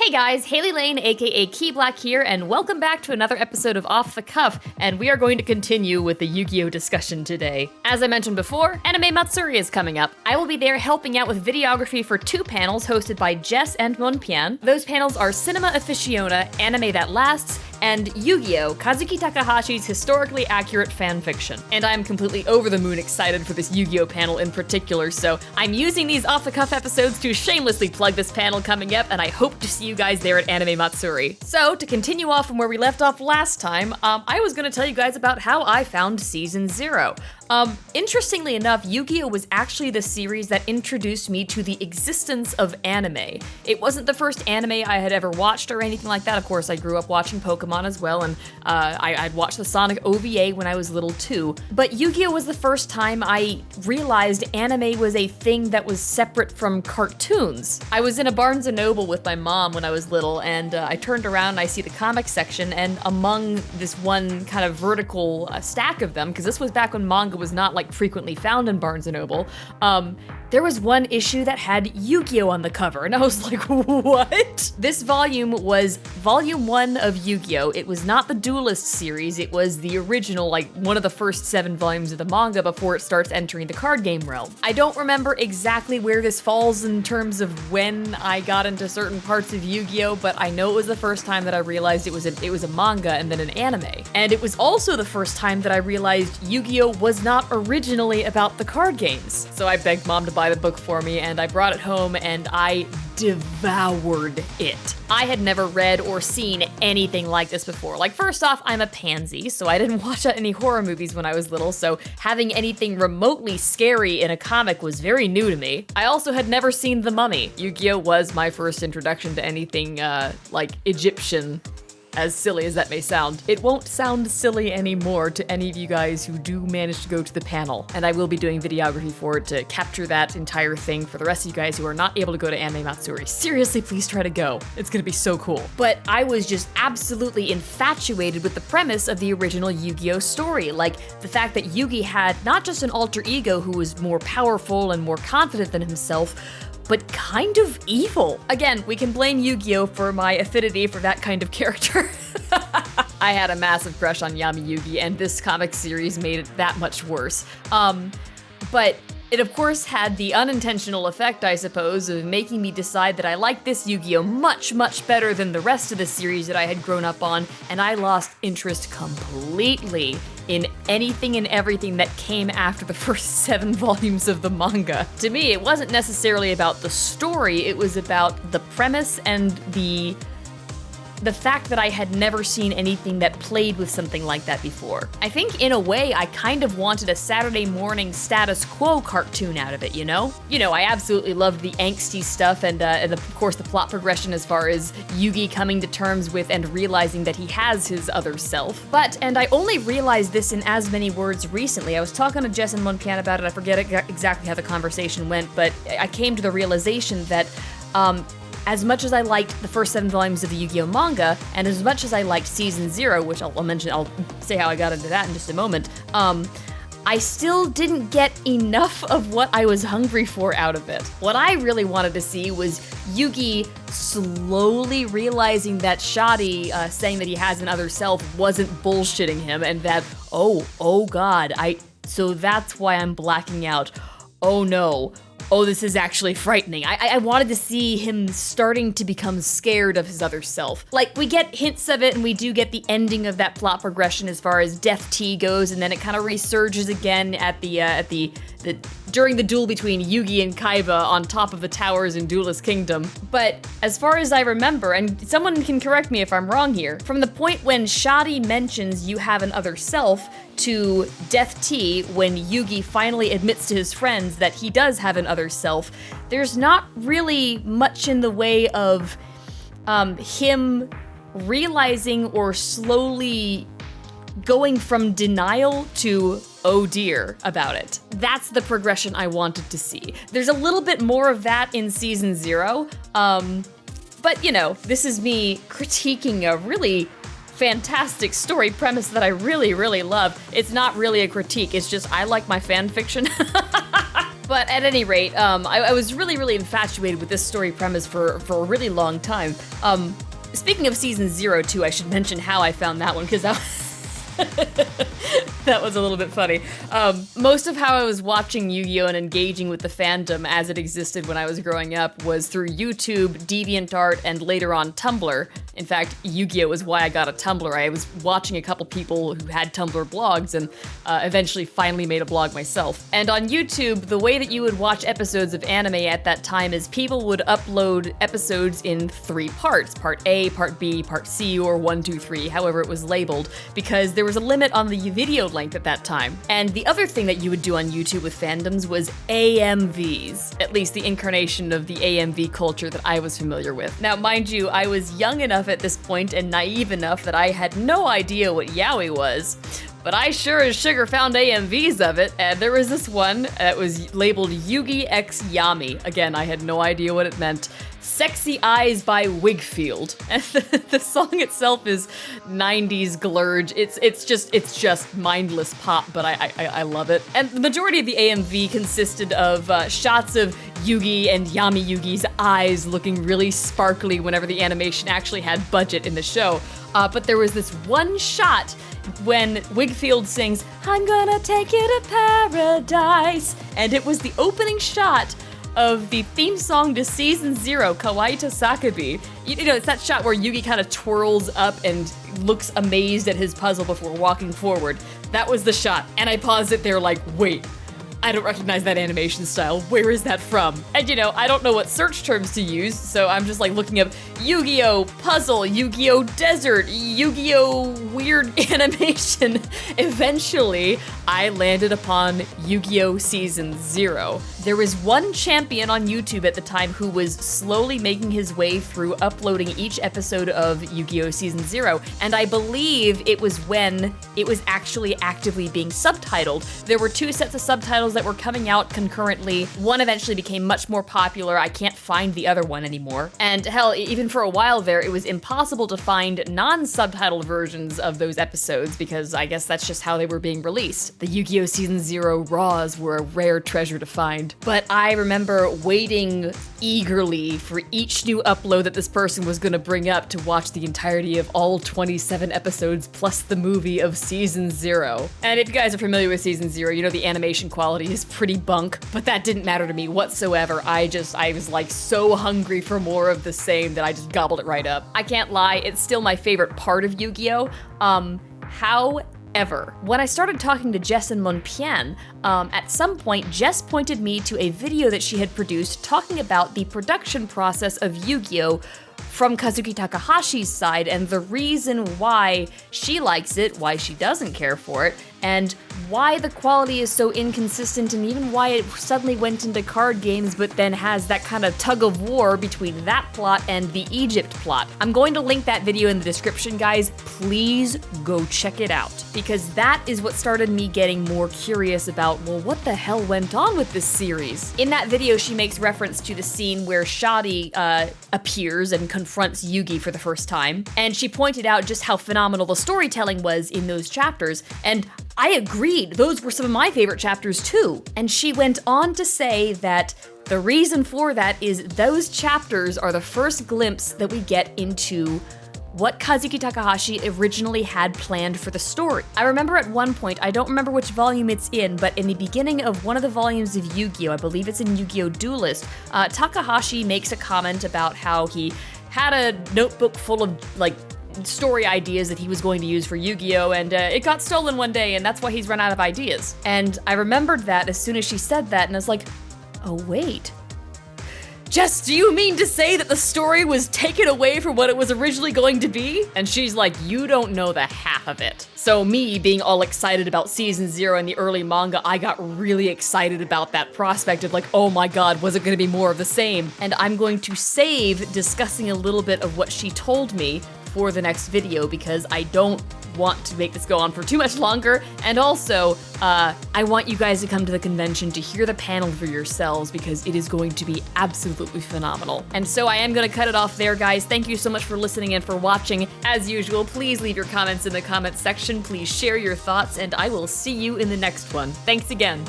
Hey guys, Hailey Lain, aka Key Black here, and welcome back to another episode of Off the Cuff, and we are going to continue with the Yu-Gi-Oh discussion today. As I mentioned before, Anime Matsuri is coming up. I will be there helping out with videography for 2 panels hosted by Jess and Monpian. Those panels are Cinema Aficiona, Anime That Lasts, and Yu-Gi-Oh! Kazuki Takahashi's historically accurate fanfiction. And I'm completely over the moon excited for this Yu-Gi-Oh! Panel in particular, so I'm using these off-the-cuff episodes to shamelessly plug this panel coming up, and I hope to see you guys there at Anime Matsuri. So, to continue off from where we left off last time, I was gonna tell you guys about how I found Season 0. Interestingly enough, Yu-Gi-Oh! Was actually the series that introduced me to the existence of anime. It wasn't the first anime I had ever watched or anything like that. Of course, I grew up watching Pokemon as well, and I'd watched the Sonic OVA when I was little too. But Yu-Gi-Oh! Was the first time I realized anime was a thing that was separate from cartoons. I was in a Barnes & Noble with my mom when I was little, and I turned around and I see the comic section, and among this one kind of vertical stack of them, because this was back when manga was not like frequently found in Barnes & Noble, there was one issue that had Yu-Gi-Oh! On the cover, and I was like, what? This volume was volume 1 of Yu-Gi-Oh! It was not the Duelist series, it was the original, like one of the first 7 volumes of the manga before it starts entering the card game realm. I don't remember exactly where this falls in terms of when I got into certain parts of Yu-Gi-Oh!, but I know it was the first time that I realized it was a manga and then an anime. And it was also the first time that I realized Yu-Gi-Oh! Was not originally about the card games. So I begged mom to buy the book for me, and I brought it home and I devoured it. I had never read or seen anything like this before. Like, first off, I'm a pansy, so I didn't watch any horror movies when I was little, so having anything remotely scary in a comic was very new to me. I also had never seen The Mummy. Yu-Gi-Oh! Was my first introduction to anything, like Egyptian. As silly as that may sound. It won't sound silly anymore to any of you guys who do manage to go to the panel, and I will be doing videography for it to capture that entire thing for the rest of you guys who are not able to go to Anime Matsuri. Seriously, please try to go. It's gonna be so cool. But I was just absolutely infatuated with the premise of the original Yu-Gi-Oh! Story. Like, the fact that Yugi had not just an alter ego who was more powerful and more confident than himself, but kind of evil. Again, we can blame Yu-Gi-Oh! For my affinity for that kind of character. I had a massive crush on Yami Yugi, and this comic series made it that much worse. But it of course had the unintentional effect, I suppose, of making me decide that I liked this Yu-Gi-Oh! Much, much better than the rest of the series that I had grown up on, and I lost interest completely in anything and everything that came after the first 7 volumes of the manga. To me, it wasn't necessarily about the story, it was about the premise and the fact that I had never seen anything that played with something like that before. I think in a way I kind of wanted a Saturday morning status quo cartoon out of it, you know? You know, I absolutely loved the angsty stuff and of course the plot progression as far as Yugi coming to terms with and realizing that he has his other self. But, and I only realized this in as many words recently, I was talking to Jess and Monpian about it, I forget exactly how the conversation went, but I came to the realization that, as much as I liked the first 7 volumes of the Yu-Gi-Oh! Manga, and as much as I liked Season 0, which I'll say how I got into that in just a moment, I still didn't get enough of what I was hungry for out of it. What I really wanted to see was Yugi slowly realizing that Shadi saying that he has an other self wasn't bullshitting him, and that, oh god, so that's why I'm blacking out. Oh no. Oh, this is actually frightening. I wanted to see him starting to become scared of his other self. Like, we get hints of it, and we do get the ending of that plot progression as far as Death T goes, and then it kind of resurges again at during the duel between Yugi and Kaiba on top of the towers in Duelist Kingdom. But as far as I remember, and someone can correct me if I'm wrong here, from the point when Shadi mentions you have an other self to Death T when Yugi finally admits to his friends that he does have an other self, there's not really much in the way of him realizing or slowly going from denial to oh dear about it. That's the progression I wanted to see. There's a little bit more of that in Season 0, but you know, this is me critiquing a really fantastic story premise that I really, really love. It's not really a critique, it's just I like my fan fiction. But at any rate, I was really, really infatuated with this story premise for a really long time. Speaking of season 0 too, I should mention how I found that one, because that that was a little bit funny. Most of how I was watching Yu-Gi-Oh! And engaging with the fandom as it existed when I was growing up was through YouTube, DeviantArt, and later on Tumblr. In fact, Yu-Gi-Oh! Was why I got a Tumblr. I was watching a couple people who had Tumblr blogs and eventually finally made a blog myself. And on YouTube, the way that you would watch episodes of anime at that time is people would upload episodes in 3 parts. Part A, Part B, Part C, or 1, 2, 3, however it was labeled, because there was a limit on the video length at that time. And the other thing that you would do on YouTube with fandoms was AMVs, at least the incarnation of the AMV culture that I was familiar with. Now, mind you, I was young enough at this point and naive enough that I had no idea what yaoi was, but I sure as sugar found AMVs of it, and there was this one that was labeled Yugi X Yami. Again, I had no idea what it meant. Sexy Eyes by Wigfield. And the song itself is 90s glurge. It's just mindless pop, but I love it. And the majority of the AMV consisted of shots of Yugi and Yami Yugi's eyes looking really sparkly whenever the animation actually had budget in the show. But there was this one shot when Wigfield sings, "I'm gonna take you to paradise," and it was the opening shot of the theme song to season 0, Kawaii to Sakabi. You know, it's that shot where Yugi kind of twirls up and looks amazed at his puzzle before walking forward. That was the shot, and I paused it there like, wait, I don't recognize that animation style. Where is that from? And you know, I don't know what search terms to use, so I'm just like looking up Yu-Gi-Oh! Puzzle, Yu-Gi-Oh! Desert, Yu-Gi-Oh! Weird animation. Eventually, I landed upon Yu-Gi-Oh! Season 0. There was one champion on YouTube at the time who was slowly making his way through uploading each episode of Yu-Gi-Oh! Season 0, and I believe it was when it was actually actively being subtitled. There were 2 sets of subtitles that were coming out concurrently. One eventually became much more popular. I can't find the other one anymore. And hell, even for a while there, it was impossible to find non-subtitled versions of those episodes because I guess that's just how they were being released. The Yu-Gi-Oh! Season 0 Raws were a rare treasure to find. But I remember waiting eagerly for each new upload that this person was gonna bring up to watch the entirety of all 27 episodes plus the movie of Season 0. And if you guys are familiar with Season 0, you know the animation quality is pretty bunk, but that didn't matter to me whatsoever. I was like so hungry for more of the same that I just gobbled it right up. I can't lie, it's still my favorite part of Yu-Gi-Oh! However, when I started talking to Jess and Monpian, at some point, Jess pointed me to a video that she had produced talking about the production process of Yu-Gi-Oh! From Kazuki Takahashi's side and the reason why she likes it, why she doesn't care for it, and why the quality is so inconsistent and even why it suddenly went into card games but then has that kind of tug of war between that plot and the Egypt plot. I'm going to link that video in the description, guys. Please go check it out, because that is what started me getting more curious about, well, what the hell went on with this series? In that video, she makes reference to the scene where Shadi appears and confronts Yugi for the first time, and she pointed out just how phenomenal the storytelling was in those chapters, and I agreed, those were some of my favorite chapters too. And she went on to say that the reason for that is those chapters are the first glimpse that we get into what Kazuki Takahashi originally had planned for the story. I remember at one point, I don't remember which volume it's in, but in the beginning of one of the volumes of Yu-Gi-Oh!, I believe it's in Yu-Gi-Oh! Duelist, Takahashi makes a comment about how he had a notebook full of, like, story ideas that he was going to use for Yu-Gi-Oh! And it got stolen one day, and that's why he's run out of ideas. And I remembered that as soon as she said that, and I was like, oh wait. Jess, do you mean to say that the story was taken away from what it was originally going to be? And she's like, you don't know the half of it. So me being all excited about Season 0 and the early manga, I got really excited about that prospect of like, oh my god, was it gonna be more of the same? And I'm going to save discussing a little bit of what she told me for the next video because I don't want to make this go on for too much longer, and also, I want you guys to come to the convention to hear the panel for yourselves because it is going to be absolutely phenomenal. And so I am gonna cut it off there, guys. Thank you so much for listening and for watching. As usual, please leave your comments in the comments section, please share your thoughts, and I will see you in the next one. Thanks again.